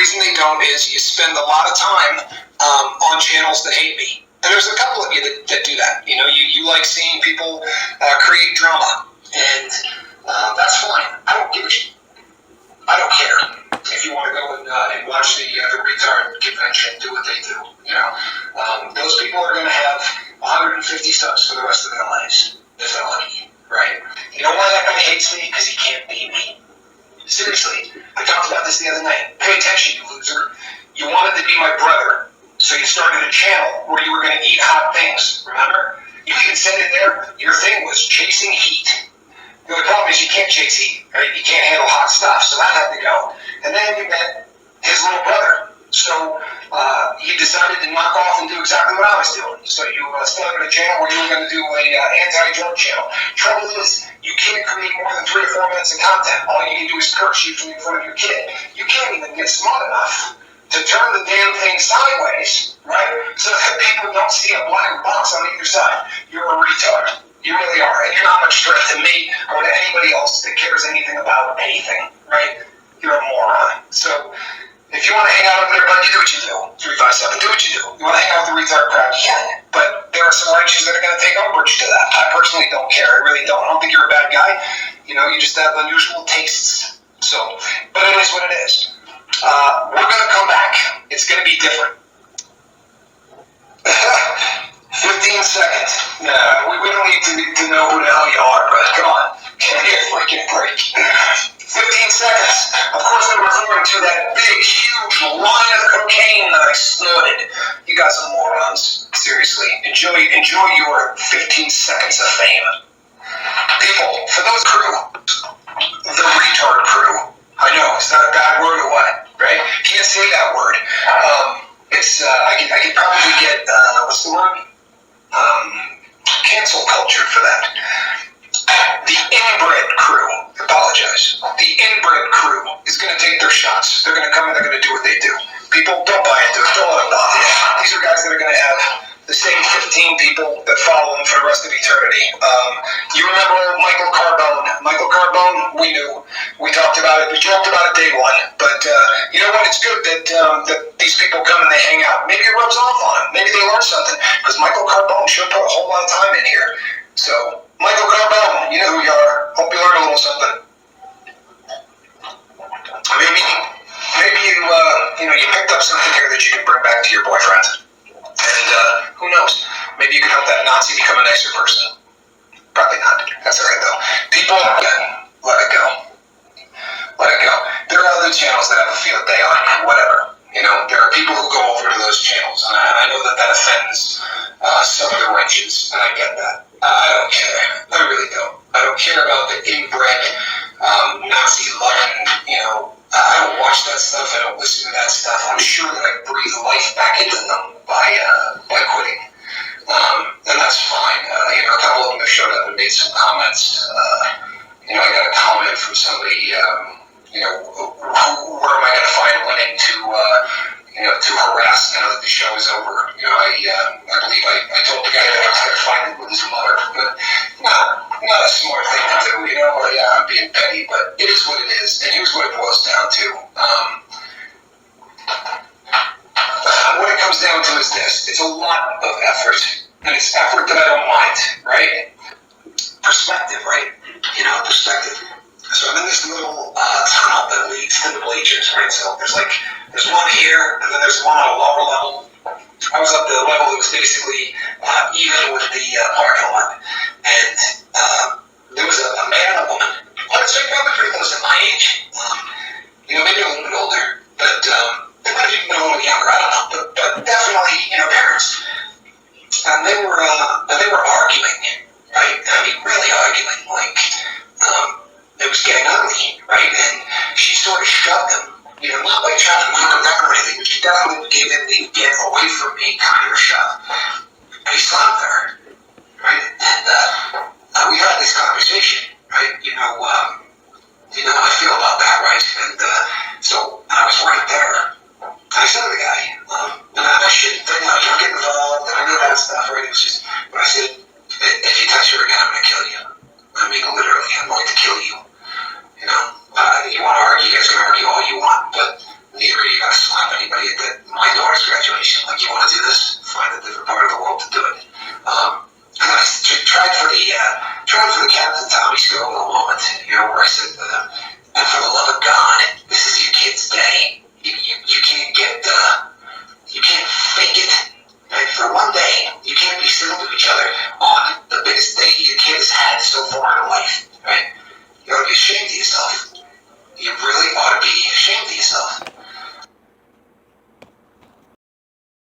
reason they don't is you spend a lot of time on channels that hate me. And there's a couple of you that do that. You know, you like seeing people create drama, and that's fine. I don't give a shit. I don't care if you want to go and watch the retard convention, do what they do. You know, those people are going to have 150 subs for the rest of their lives if they're lucky, right? You know why that guy hates me? Because he can't beat me. Seriously, I talked about this the other night. Pay attention, you loser. You wanted to be my brother, so you started a channel where you were going to eat hot things. Remember? You even said it there. Your thing was chasing heat. The only problem is you can't chase heat, right? You can't handle hot stuff, so that had to go. And then you met his little brother. So he decided to knock off and do exactly what I was doing. So you started a channel where you were going to do a anti-drug channel. Trouble is, you can't create more than 3 or 4 minutes of content. All you can do is curse usually in front of your kid. You can't even get smart enough to turn the damn thing sideways, right? So that people don't see a black box on either side. You're a retard. You really are. And you're not much threat to me or to anybody else that cares anything about anything, right? You're a moron. So if you want to hang out over there, bud, you do what you do. 357, do what you do. You want to hang out with the retard crowd, you can. But there are some wrenches that are going to take umbrage to that. I personally don't care. I really don't. I don't think you're a bad guy. You know, you just have unusual tastes. So, but it is what it is. We're going to come back. It's going to be different. 15 seconds. Nah, we don't need to know who the hell you are, but come on. Give me a freaking break. 15 seconds. Of course, I'm referring to that big, huge line of cocaine that I snorted. You guys are morons. Seriously. Enjoy your 15 seconds of fame. People, for those crew, the retard crew. I know, it's not a bad word or what, right? Can't say that word. I could probably get, what's the word? Cancel culture for that. The inbred crew, apologize. The inbred crew is going to take their shots. They're going to come and they're going to do what they do. People, don't buy into it. Don't let them bother you. These are guys that are going to have the same 15 people that follow them for the rest of eternity. You remember Michael Carbone? Michael Carbone, we knew. We talked about it. We joked about it day one. But you know what? It's good that these people come and they hang out. Maybe it rubs off on them. Maybe they learn something. Because Michael Carbone sure put a whole lot of time in here. So, Michael Carbone, you know who you are. Hope you learned a little something. Maybe you picked up something here that you can bring back to your boyfriend. And who knows? Maybe you can help that Nazi become a nicer person. Probably not. That's all right, though. People, let it go. Let it go. There are other channels that have a field day on. Whatever. You know, there are people who go over to those channels, and I know that offends some of the wrenches, and I get that. I don't care. I really don't. I don't care about the inbred Nazi-loving, you know. I don't watch that stuff. I don't listen to that stuff. I'm sure that I breathe life back into them by quitting. And that's fine. You know, a couple of them have showed up and made some comments. You know, I got a comment from somebody, you know, where am I going to find one to harass now that the show is over? You know, I believe I told the guy that I was going to find him with his mother, but not a smart thing to do, you know, or I'm being petty, but it is what it is, and here's what it boils down to. What it comes down to is this: it's a lot of effort, and it's effort that I don't mind, right? Perspective, right? You know, perspective. So I'm in this little tunnel that leads to the bleachers, right? So there's one here, and then there's one on a lower level. I was up to the level that was basically even with the parking lot, and there was a man and a woman. I would say probably pretty close to my age. You know, maybe a little bit older, but they might have even been a little younger. I don't know, but definitely, you know, parents. And they were arguing, right? I mean, really arguing, like it was getting ugly, right? And she sort of shoved him. You know, not like trying to knock him down or anything, but she definitely gave him the get away from me kind of a shove. And he slapped her, right? And we had this conversation, right? You know how I feel about that, right? And so I was right there. I said to the guy, and I shouldn't, you know, don't get involved and any of that stuff, right? It was just, but I said, if you touch her again, I'm going to kill you. I mean, literally, I'm going to kill you. You know, you want to argue, you guys can argue all you want, but neither of you got to stop anybody at my daughter's graduation. Like, you want to do this? Find a different part of the world to do it. And I tried for the Captain Tommy Scoville moment, where I said, and for the love of God, this is your kid's day. You can't you can't fake it. Right? For one day, you can't be civil to each other on the biggest day your kid has had so far in life. Right? You ought to be ashamed of yourself. You really ought to be ashamed of yourself.